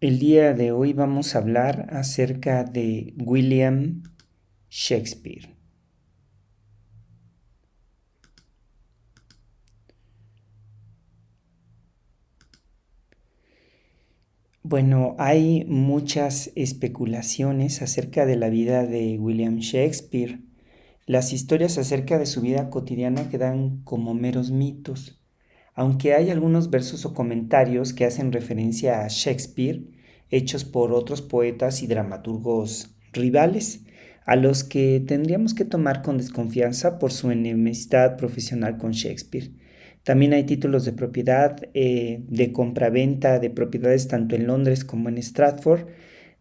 El día de hoy vamos a hablar acerca de William Shakespeare. Bueno, hay muchas especulaciones acerca de la vida de William Shakespeare. Las historias acerca de su vida cotidiana quedan como meros mitos, aunque hay algunos versos o comentarios que hacen referencia a Shakespeare, hechos por otros poetas y dramaturgos rivales, a los que tendríamos que tomar con desconfianza por su enemistad profesional con Shakespeare. También hay títulos de propiedad, de compraventa de propiedades tanto en Londres como en Stratford,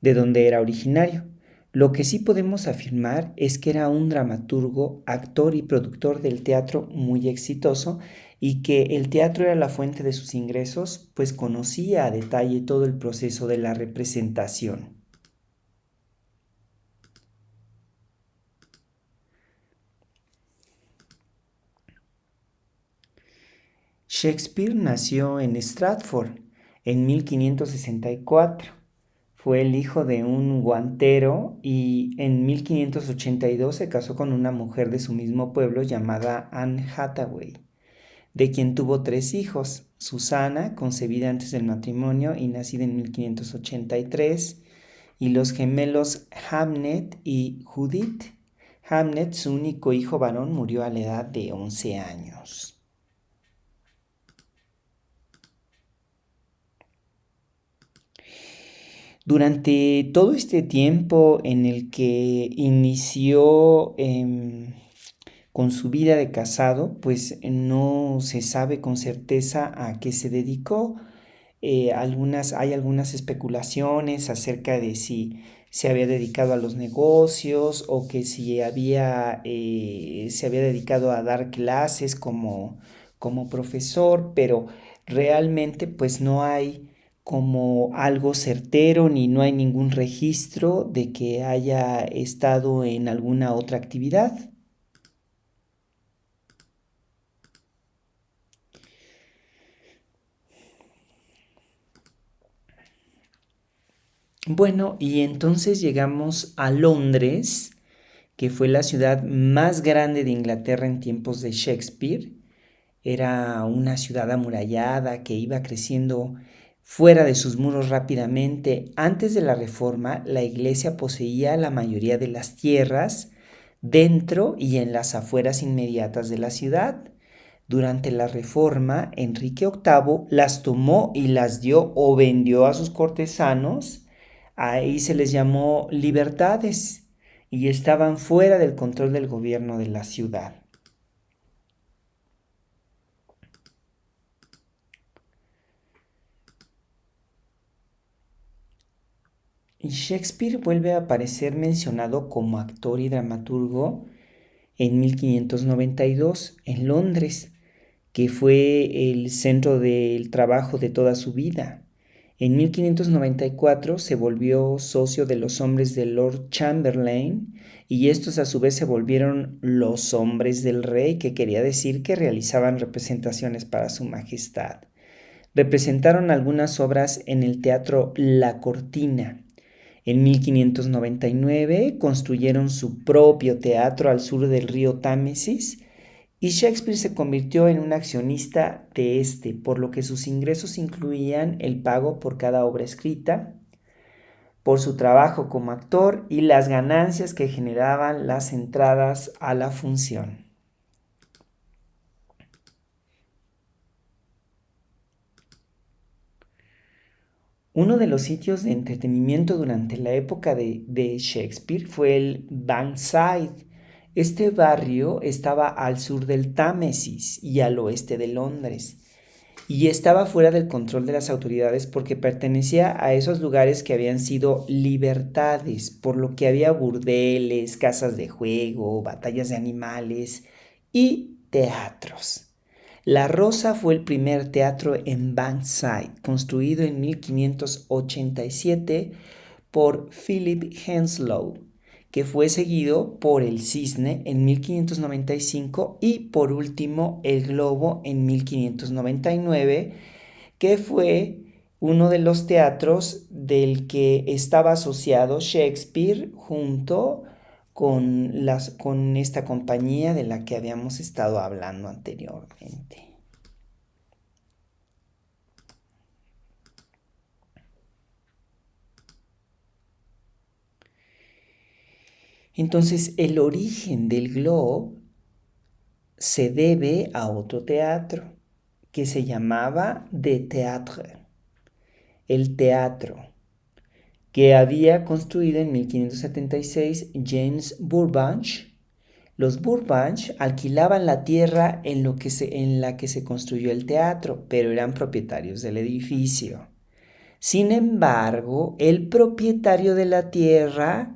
de donde era originario. Lo que sí podemos afirmar es que era un dramaturgo, actor y productor del teatro muy exitoso y que el teatro era la fuente de sus ingresos, pues conocía a detalle todo el proceso de la representación. Shakespeare nació en Stratford en 1564. Fue el hijo de un guantero y en 1582 se casó con una mujer de su mismo pueblo llamada Anne Hathaway, de quien tuvo tres hijos: Susana, concebida antes del matrimonio y nacida en 1583, y los gemelos Hamnet y Judith. Hamnet, su único hijo varón, murió a la edad de 11 años. Durante todo este tiempo en el que inició con su vida de casado, pues no se sabe con certeza a qué se dedicó. Hay algunas especulaciones acerca de si se había dedicado a los negocios o que si se había dedicado a dar clases como profesor, pero realmente pues no hay como algo certero ni no hay ningún registro de que haya estado en alguna otra actividad. Bueno, y entonces llegamos a Londres, que fue la ciudad más grande de Inglaterra en tiempos de Shakespeare. Era una ciudad amurallada que iba creciendo fuera de sus muros rápidamente. Antes de la Reforma, la iglesia poseía la mayoría de las tierras dentro y en las afueras inmediatas de la ciudad. Durante la Reforma, Enrique VIII las tomó y las dio o vendió a sus cortesanos. Ahí se les llamó libertades y estaban fuera del control del gobierno de la ciudad. Y Shakespeare vuelve a aparecer mencionado como actor y dramaturgo en 1592 en Londres, que fue el centro del trabajo de toda su vida. En 1594 se volvió socio de los hombres de Lord Chamberlain y estos a su vez se volvieron los hombres del rey, que quería decir que realizaban representaciones para su majestad. Representaron algunas obras en el teatro La Cortina. En 1599 construyeron su propio teatro al sur del río Támesis y Shakespeare se convirtió en un accionista de este, por lo que sus ingresos incluían el pago por cada obra escrita, por su trabajo como actor y las ganancias que generaban las entradas a la función. Uno de los sitios de entretenimiento durante la época de Shakespeare fue el Bankside. Este barrio estaba al sur del Támesis y al oeste de Londres, y estaba fuera del control de las autoridades porque pertenecía a esos lugares que habían sido libertades, por lo que había burdeles, casas de juego, batallas de animales y teatros. La Rosa fue el primer teatro en Bankside, construido en 1587 por Philip Henslowe, que fue seguido por El Cisne en 1595 y por último El Globo en 1599, que fue uno de los teatros del que estaba asociado Shakespeare junto con esta compañía de la que habíamos estado hablando anteriormente. Entonces, el origen del Globe se debe a otro teatro que se llamaba The Theatre, el teatro, que había construido en 1576 James Burbank. Los Burbank alquilaban la tierra en la que se construyó el teatro, pero eran propietarios del edificio. Sin embargo, el propietario de la tierra,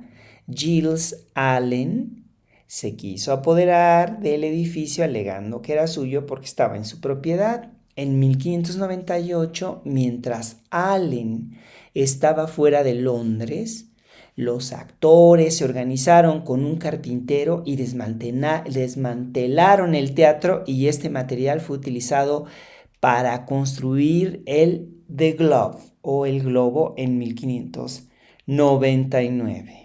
Giles Allen, se quiso apoderar del edificio alegando que era suyo porque estaba en su propiedad. En 1598, mientras Allen estaba fuera de Londres, los actores se organizaron con un carpintero y desmantelaron el teatro, y este material fue utilizado para construir el The Globe o el Globo en 1599.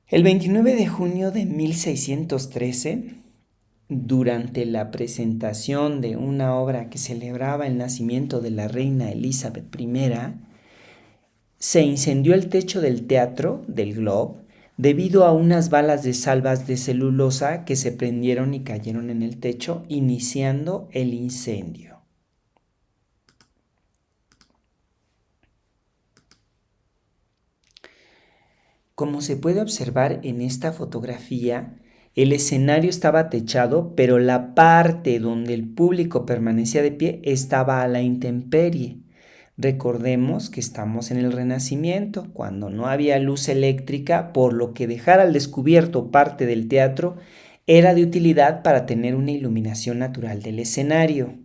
El 29 de junio de 1613, durante la presentación de una obra que celebraba el nacimiento de la reina Elizabeth I, se incendió el techo del teatro del Globe debido a unas balas de salvas de celulosa que se prendieron y cayeron en el techo, iniciando el incendio. Como se puede observar en esta fotografía, el escenario estaba techado, pero la parte donde el público permanecía de pie estaba a la intemperie. Recordemos que estamos en el Renacimiento, cuando no había luz eléctrica, por lo que dejar al descubierto parte del teatro era de utilidad para tener una iluminación natural del escenario.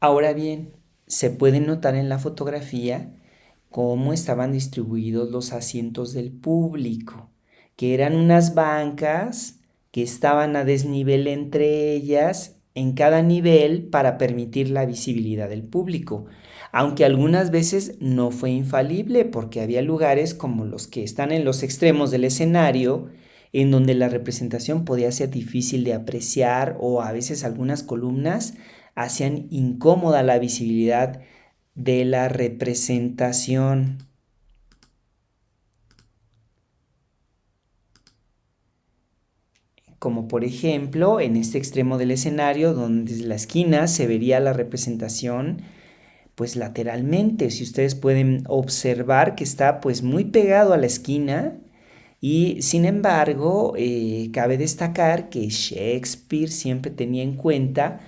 Ahora bien, se puede notar en la fotografía cómo estaban distribuidos los asientos del público, que eran unas bancas que estaban a desnivel entre ellas en cada nivel para permitir la visibilidad del público, aunque algunas veces no fue infalible porque había lugares como los que están en los extremos del escenario en donde la representación podía ser difícil de apreciar, o a veces algunas columnas hacían incómoda la visibilidad de la representación. Como por ejemplo en este extremo del escenario donde desde la esquina se vería la representación pues lateralmente. Si ustedes pueden observar que está pues muy pegado a la esquina, y sin embargo cabe destacar que Shakespeare siempre tenía en cuenta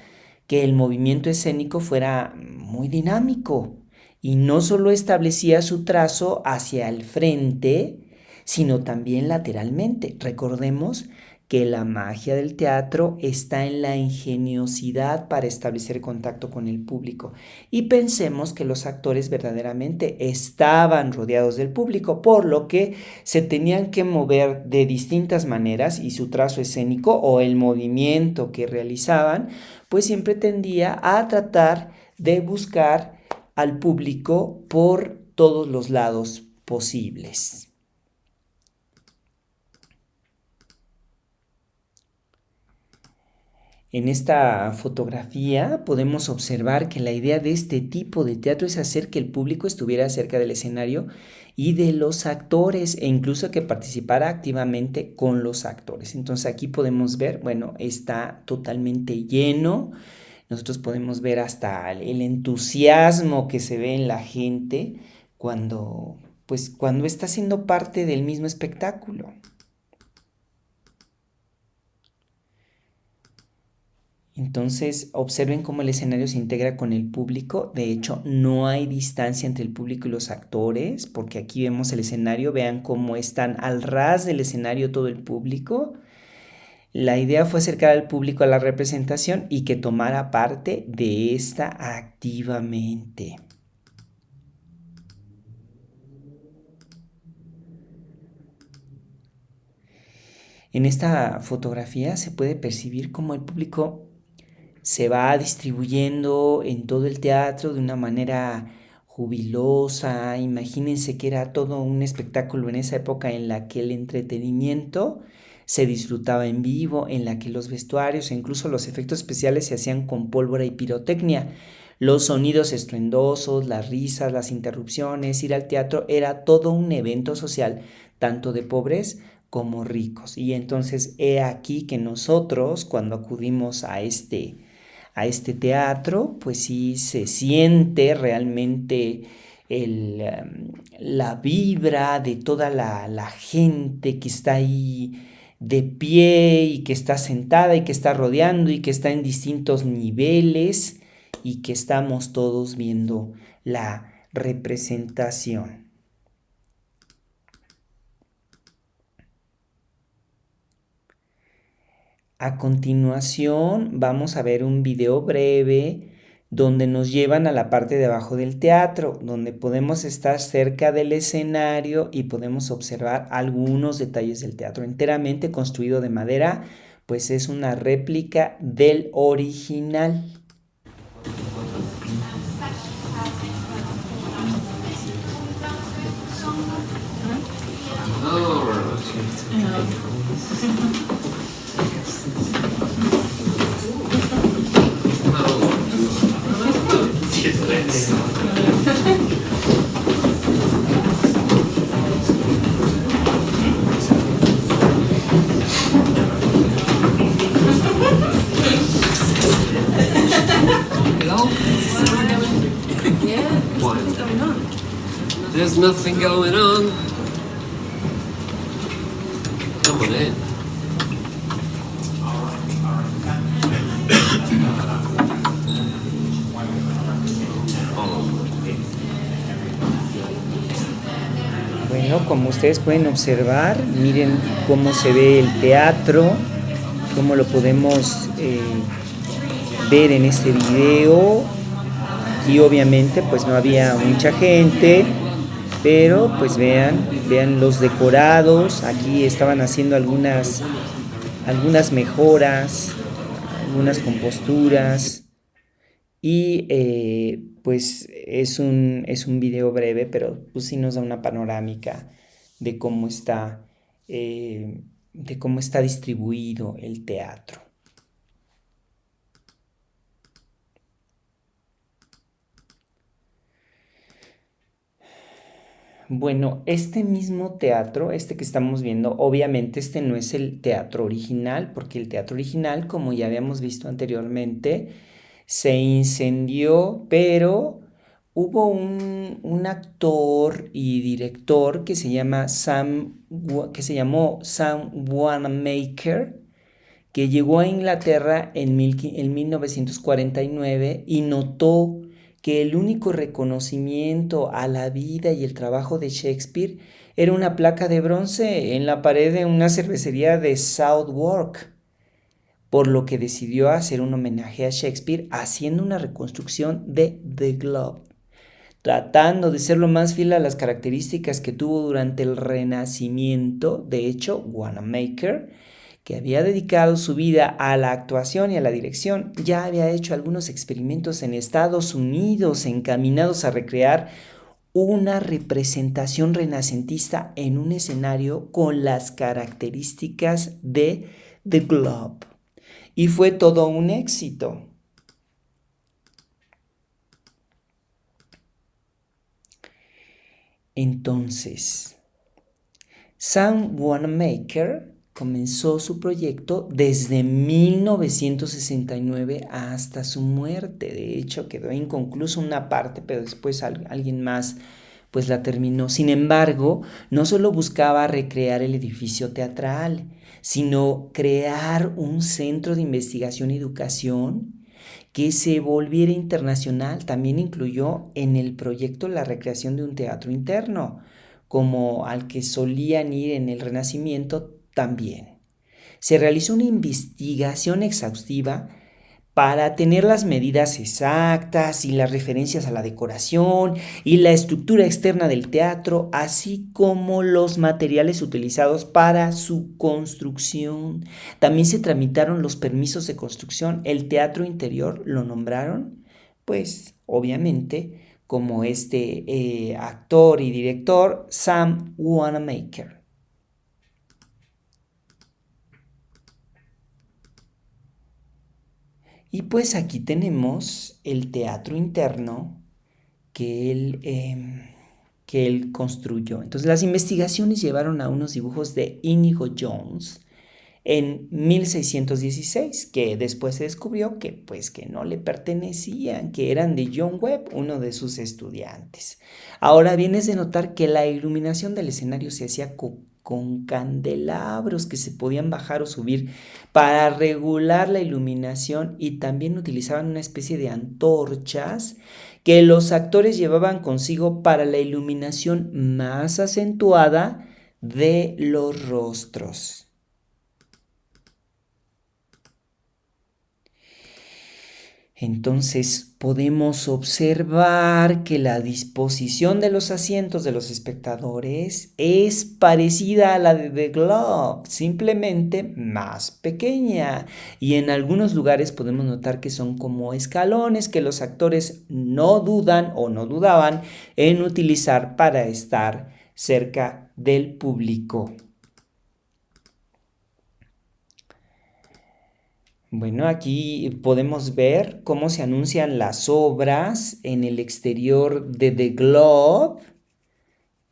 que el movimiento escénico fuera muy dinámico y no solo establecía su trazo hacia el frente, sino también lateralmente. Recordemos que la magia del teatro está en la ingeniosidad para establecer contacto con el público, y pensemos que los actores verdaderamente estaban rodeados del público, por lo que se tenían que mover de distintas maneras, y su trazo escénico o el movimiento que realizaban pues siempre tendía a tratar de buscar al público por todos los lados posibles. En esta fotografía podemos observar que la idea de este tipo de teatro es hacer que el público estuviera cerca del escenario y de los actores, e incluso que participara activamente con los actores. Entonces aquí podemos ver, bueno, está totalmente lleno. Nosotros podemos ver hasta el entusiasmo que se ve en la gente cuando está siendo parte del mismo espectáculo. Entonces, observen cómo el escenario se integra con el público. De hecho, no hay distancia entre el público y los actores, porque aquí vemos el escenario, vean cómo están al ras del escenario todo el público. La idea fue acercar al público a la representación y que tomara parte de esta activamente. En esta fotografía se puede percibir cómo el público se va distribuyendo en todo el teatro de una manera jubilosa. Imagínense que era todo un espectáculo en esa época en la que el entretenimiento se disfrutaba en vivo, en la que los vestuarios e incluso los efectos especiales se hacían con pólvora y pirotecnia. Los sonidos estruendosos, las risas, las interrupciones, ir al teatro era todo un evento social, tanto de pobres como ricos. Y entonces he aquí que nosotros, cuando acudimos a este teatro, pues sí se siente realmente la vibra de toda la gente que está ahí de pie y que está sentada y que está rodeando y que está en distintos niveles y que estamos todos viendo la representación. A continuación vamos a ver un video breve donde nos llevan a la parte de abajo del teatro, donde podemos estar cerca del escenario y podemos observar algunos detalles del teatro. Enteramente construido de madera, pues es una réplica del original. There's nothing going on. Come on in. Bueno, como ustedes pueden observar, miren cómo se ve el teatro, cómo lo podemos ver en este video. Aquí obviamente pues no había mucha gente, pero pues vean los decorados. Aquí estaban haciendo algunas mejoras, algunas composturas. Y pues es un video breve, pero pues sí nos da una panorámica de cómo está distribuido el teatro. Bueno, este mismo teatro, este que estamos viendo, obviamente este no es el teatro original, porque el teatro original, como ya habíamos visto anteriormente, se incendió, pero hubo un actor y director que se llamó Sam Wanamaker, que llegó a Inglaterra en 1949 y notó que el único reconocimiento a la vida y el trabajo de Shakespeare era una placa de bronce en la pared de una cervecería de Southwark, por lo que decidió hacer un homenaje a Shakespeare haciendo una reconstrucción de The Globe, tratando de ser lo más fiel a las características que tuvo durante el Renacimiento. De hecho, Wanamaker, que había dedicado su vida a la actuación y a la dirección, ya había hecho algunos experimentos en Estados Unidos encaminados a recrear una representación renacentista en un escenario con las características de The Globe. Y fue todo un éxito. Entonces, Sam Wanamaker comenzó su proyecto desde 1969 hasta su muerte. De hecho, quedó inconcluso una parte, pero después alguien más pues la terminó. Sin embargo, no solo buscaba recrear el edificio teatral, sino crear un centro de investigación y educación que se volviera internacional. También incluyó en el proyecto la recreación de un teatro interno, como al que solían ir en el Renacimiento también. Se realizó una investigación exhaustiva para tener las medidas exactas y las referencias a la decoración y la estructura externa del teatro, así como los materiales utilizados para su construcción. También se tramitaron los permisos de construcción. El teatro interior lo nombraron, pues obviamente, como actor y director Sam Wanamaker. Y pues aquí tenemos el teatro interno que él construyó. Entonces las investigaciones llevaron a unos dibujos de Inigo Jones en 1616, que después se descubrió que pues que no le pertenecían, que eran de John Webb, uno de sus estudiantes. Ahora bien, es de notar que la iluminación del escenario se hacía con candelabros que se podían bajar o subir para regular la iluminación, y también utilizaban una especie de antorchas que los actores llevaban consigo para la iluminación más acentuada de los rostros. Entonces podemos observar que la disposición de los asientos de los espectadores es parecida a la de The Globe, simplemente más pequeña. Y en algunos lugares podemos notar que son como escalones que los actores no dudan o no dudaban en utilizar para estar cerca del público. Bueno, aquí podemos ver cómo se anuncian las obras en el exterior de The Globe,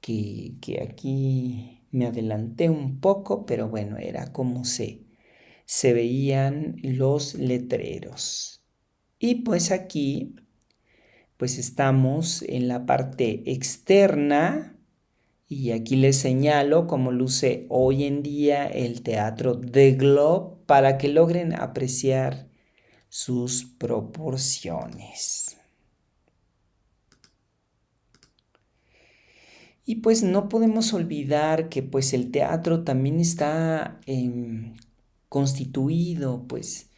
que aquí me adelanté un poco, pero bueno, era como se veían los letreros. Y pues aquí, pues estamos en la parte externa. Y aquí les señalo cómo luce hoy en día el teatro The Globe para que logren apreciar sus proporciones. Y pues no podemos olvidar que pues el teatro también está constituido pues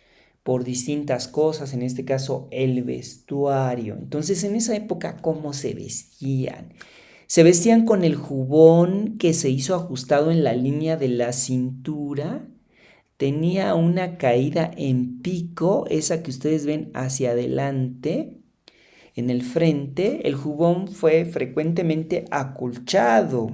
por distintas cosas, en este caso el vestuario. Entonces en esa época, ¿cómo se vestían? Se vestían con el jubón que se hizo ajustado en la línea de la cintura. Tenía una caída en pico, esa que ustedes ven hacia adelante. En el frente, el jubón fue frecuentemente acolchado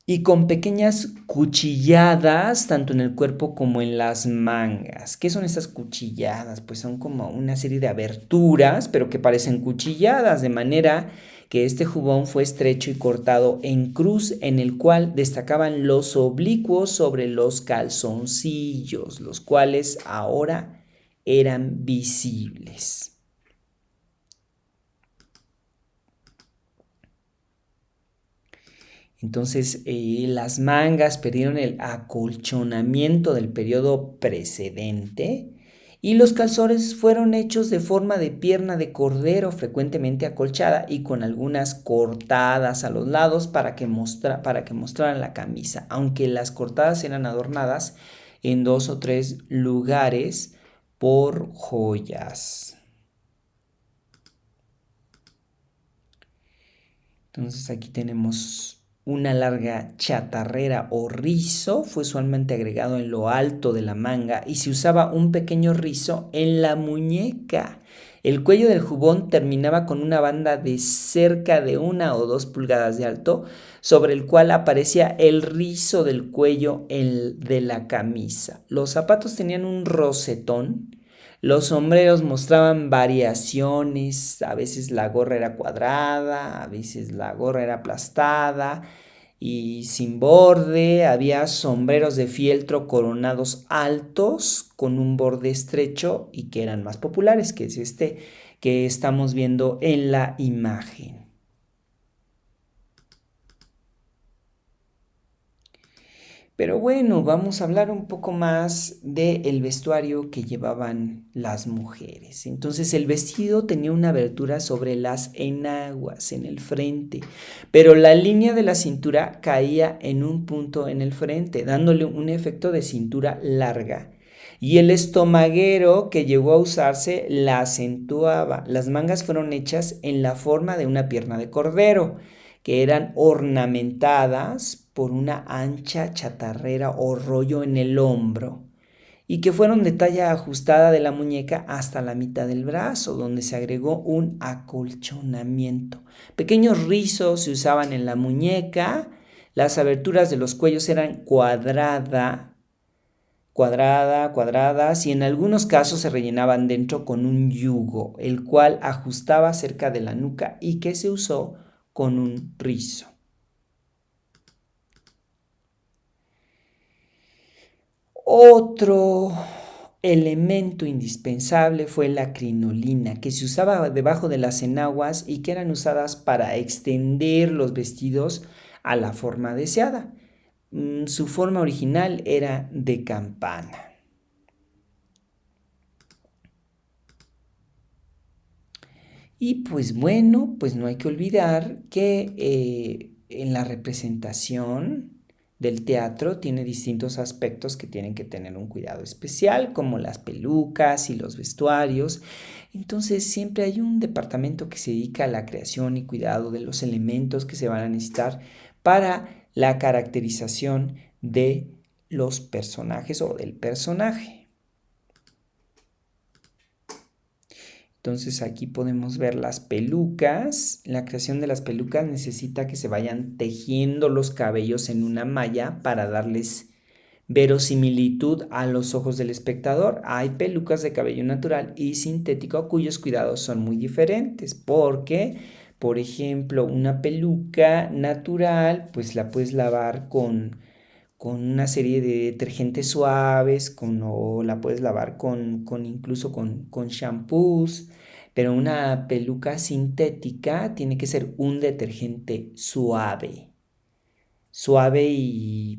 y con pequeñas cuchilladas tanto en el cuerpo como en las mangas. ¿Qué son estas cuchilladas? Pues son como una serie de aberturas, pero que parecen cuchilladas, de manera que este jubón fue estrecho y cortado en cruz, en el cual destacaban los oblicuos sobre los calzoncillos, los cuales ahora eran visibles. Entonces, las mangas perdieron el acolchonamiento del periodo precedente y los calzones fueron hechos de forma de pierna de cordero, frecuentemente acolchada y con algunas cortadas a los lados para que mostraran la camisa, aunque las cortadas eran adornadas en 2 o 3 lugares por joyas. Entonces aquí tenemos una larga chatarrera o rizo, fue usualmente agregado en lo alto de la manga y se usaba un pequeño rizo en la muñeca. El cuello del jubón terminaba con una banda de cerca de 1 o 2 pulgadas de alto, sobre el cual aparecía el rizo del cuello de la camisa. Los zapatos tenían un rosetón. Los sombreros mostraban variaciones, a veces la gorra era cuadrada, a veces la gorra era aplastada y sin borde. Había sombreros de fieltro coronados altos con un borde estrecho y que eran más populares, que es este que estamos viendo en la imagen. Pero bueno, vamos a hablar un poco más del vestuario que llevaban las mujeres. Entonces el vestido tenía una abertura sobre las enaguas en el frente, pero la línea de la cintura caía en un punto en el frente, dándole un efecto de cintura larga. y el estomaguero que llegó a usarse la acentuaba. Las mangas fueron hechas en la forma de una pierna de cordero, que eran ornamentadas por una ancha chatarrera o rollo en el hombro, y que fueron de talla ajustada de la muñeca hasta la mitad del brazo, donde se agregó un acolchonamiento. Pequeños rizos se usaban en la muñeca, las aberturas de los cuellos eran cuadradas y en algunos casos se rellenaban dentro con un yugo, el cual ajustaba cerca de la nuca y que se usó con un rizo. Otro elemento indispensable fue la crinolina, que se usaba debajo de las enaguas y que eran usadas para extender los vestidos a la forma deseada. Su forma original era de campana. Y pues bueno, pues no hay que olvidar que en la representación del teatro tiene distintos aspectos que tienen que tener un cuidado especial, como las pelucas y los vestuarios. Entonces siempre hay un departamento que se dedica a la creación y cuidado de los elementos que se van a necesitar para la caracterización de los personajes o del personaje. Entonces aquí podemos ver las pelucas. La creación de las pelucas necesita que se vayan tejiendo los cabellos en una malla para darles verosimilitud a los ojos del espectador. Hay pelucas de cabello natural y sintético cuyos cuidados son muy diferentes porque, por ejemplo, una peluca natural pues la puedes lavar con una serie de detergentes suaves, o la puedes lavar incluso con shampoos, pero una peluca sintética tiene que ser un detergente suave y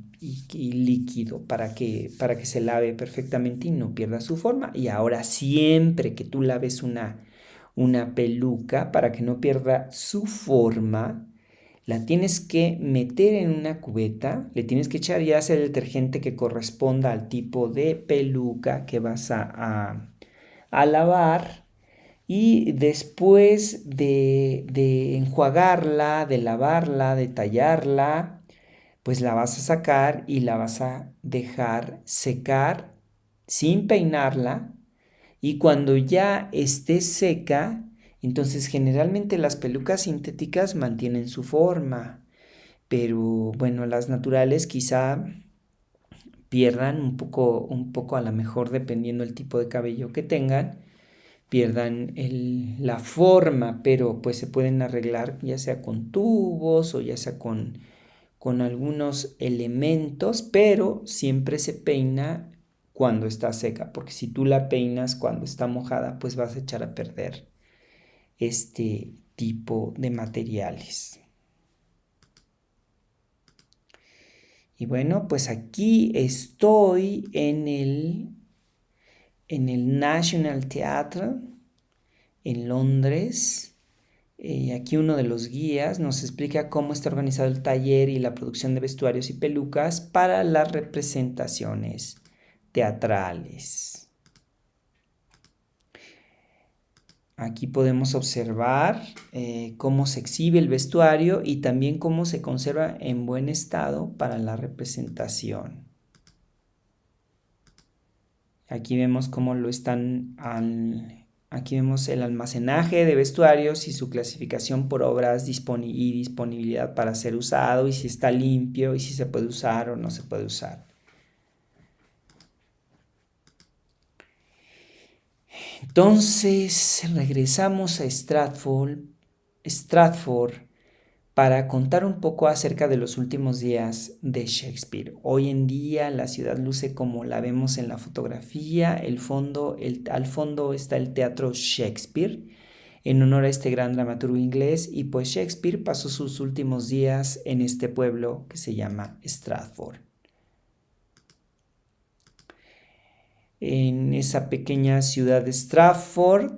líquido para que se lave perfectamente y no pierda su forma. Y ahora siempre que tú laves una peluca para que no pierda su forma, la tienes que meter en una cubeta, le tienes que echar ya sea el detergente que corresponda al tipo de peluca que vas a lavar, y después de enjuagarla, de lavarla, de tallarla, pues la vas a sacar y la vas a dejar secar sin peinarla, y cuando ya esté seca, entonces generalmente las pelucas sintéticas mantienen su forma, pero bueno, las naturales quizá pierdan un poco a lo mejor dependiendo del tipo de cabello que tengan, pierdan la forma, pero pues se pueden arreglar ya sea con tubos o ya sea con algunos elementos, pero siempre se peina cuando está seca, porque si tú la peinas cuando está mojada, pues vas a echar a perder este tipo de materiales. Y bueno, pues aquí estoy en el National Theatre en Londres. Aquí uno de los guías nos explica cómo está organizado el taller y la producción de vestuarios y pelucas para las representaciones teatrales. Aquí podemos observar cómo se exhibe el vestuario y también cómo se conserva en buen estado para la representación. Aquí vemos cómo aquí vemos el almacenaje de vestuarios y su clasificación por obras y disponibilidad para ser usado, y si está limpio y si se puede usar o no se puede usar. Entonces regresamos a Stratford para contar un poco acerca de los últimos días de Shakespeare. Hoy en día la ciudad luce como la vemos en la fotografía. Al fondo está el Teatro Shakespeare, en honor a este gran dramaturgo inglés, y pues Shakespeare pasó sus últimos días en este pueblo que se llama Stratford. En esa pequeña ciudad de Stratford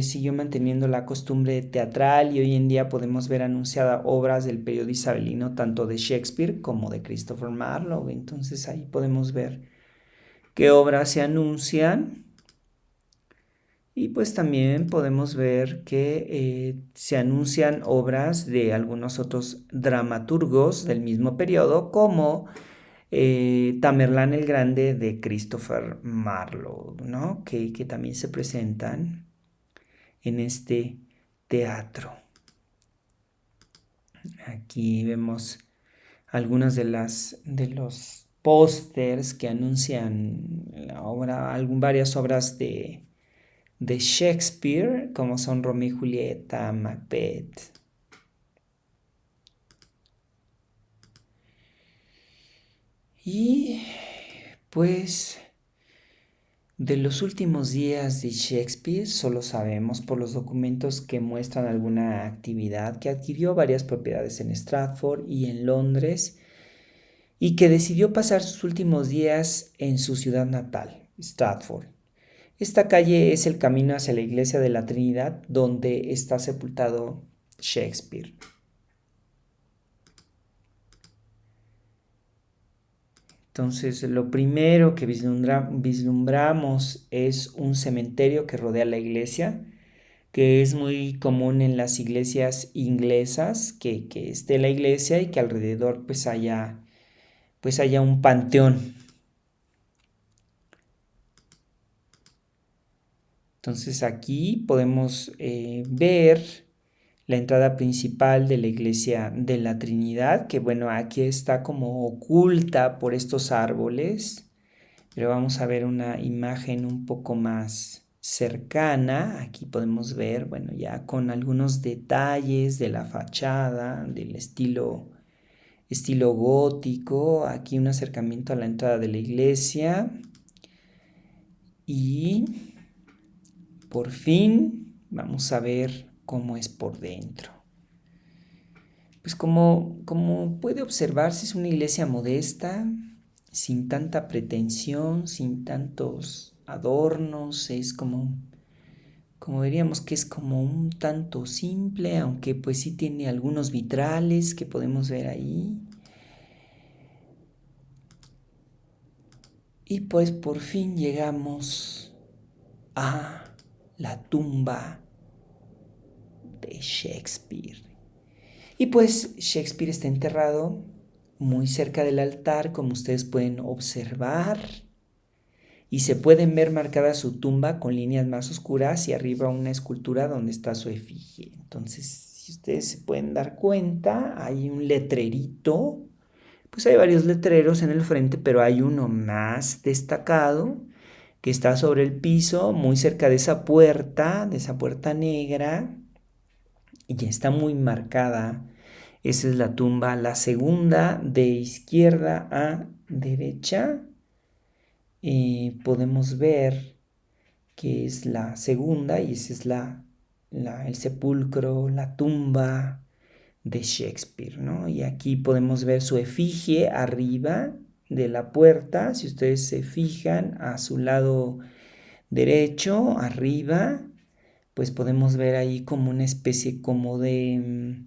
siguió manteniendo la costumbre teatral, y hoy en día podemos ver anunciadas obras del periodo isabelino, tanto de Shakespeare como de Christopher Marlowe. Entonces ahí podemos ver qué obras se anuncian. Y pues también podemos ver que se anuncian obras de algunos otros dramaturgos del mismo periodo, como Tamerlán el Grande de Christopher Marlowe, ¿no? Que también se presentan en este teatro. Aquí vemos algunas de los pósters que anuncian varias obras de Shakespeare, como son Romeo y Julieta, Macbeth. Y pues de los últimos días de Shakespeare solo sabemos por los documentos que muestran alguna actividad, que adquirió varias propiedades en Stratford y en Londres y que decidió pasar sus últimos días en su ciudad natal, Stratford. Esta calle es el camino hacia la iglesia de la Trinidad donde está sepultado Shakespeare. Entonces, lo primero que vislumbramos es un cementerio que rodea la iglesia, que es muy común en las iglesias inglesas, que esté la iglesia y que alrededor pues haya un panteón. Entonces aquí podemos ver la entrada principal de la iglesia de la Trinidad, que bueno, aquí está como oculta por estos árboles, pero vamos a ver una imagen un poco más cercana. Aquí podemos ver, bueno, ya con algunos detalles de la fachada, del estilo gótico, aquí un acercamiento a la entrada de la iglesia y por fin vamos a ver cómo es por dentro. Pues como puede observarse, es una iglesia modesta, sin tanta pretensión, sin tantos adornos, es como diríamos que es como un tanto simple, aunque pues sí tiene algunos vitrales que podemos ver ahí. Y pues por fin llegamos a la tumba de Shakespeare. Y pues Shakespeare está enterrado muy cerca del altar, como ustedes pueden observar. Y se pueden ver marcada su tumba con líneas más oscuras y arriba una escultura donde está su efigie. Entonces, si ustedes se pueden dar cuenta, hay un letrerito. Pues hay varios letreros en el frente, pero hay uno más destacado que está sobre el piso, muy cerca de esa puerta negra, y ya está muy marcada. Esa es la tumba, la segunda de izquierda a derecha. Podemos ver que es la segunda y ese es el sepulcro, la tumba de Shakespeare, ¿no? Y aquí podemos ver su efigie arriba de la puerta. Si ustedes se fijan a su lado derecho, arriba, pues podemos ver ahí como una especie como de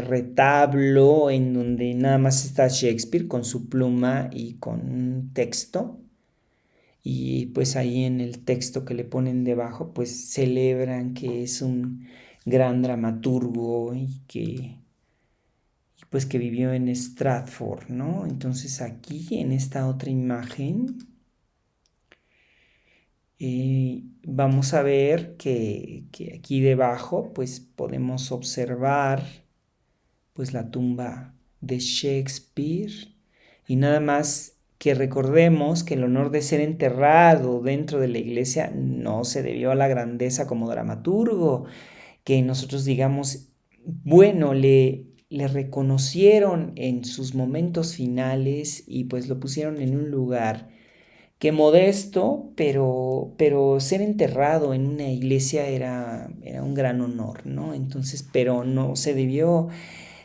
retablo en donde nada más está Shakespeare con su pluma y con un texto. Y pues ahí en el texto que le ponen debajo, pues celebran que es un gran dramaturgo pues que vivió en Stratford, ¿no? Entonces aquí en esta otra imagen vamos a ver que aquí debajo pues podemos observar pues la tumba de Shakespeare y nada más que recordemos que el honor de ser enterrado dentro de la iglesia no se debió a la grandeza como dramaturgo, que nosotros digamos, bueno, le reconocieron en sus momentos finales y pues lo pusieron en un lugar que modesto, pero ser enterrado en una iglesia era un gran honor, ¿no? Entonces, pero no se debió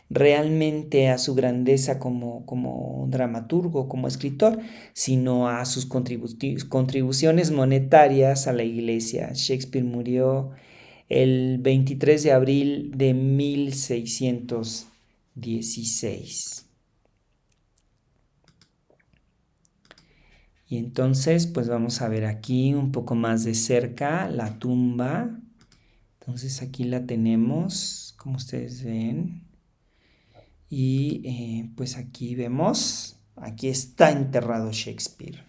realmente a su grandeza como dramaturgo, como escritor, sino a sus contribuciones monetarias a la iglesia. Shakespeare murió el 23 de abril de 1616. Y entonces pues vamos a ver aquí un poco más de cerca la tumba. Entonces aquí la tenemos, como ustedes ven. Y pues aquí vemos, aquí está enterrado Shakespeare.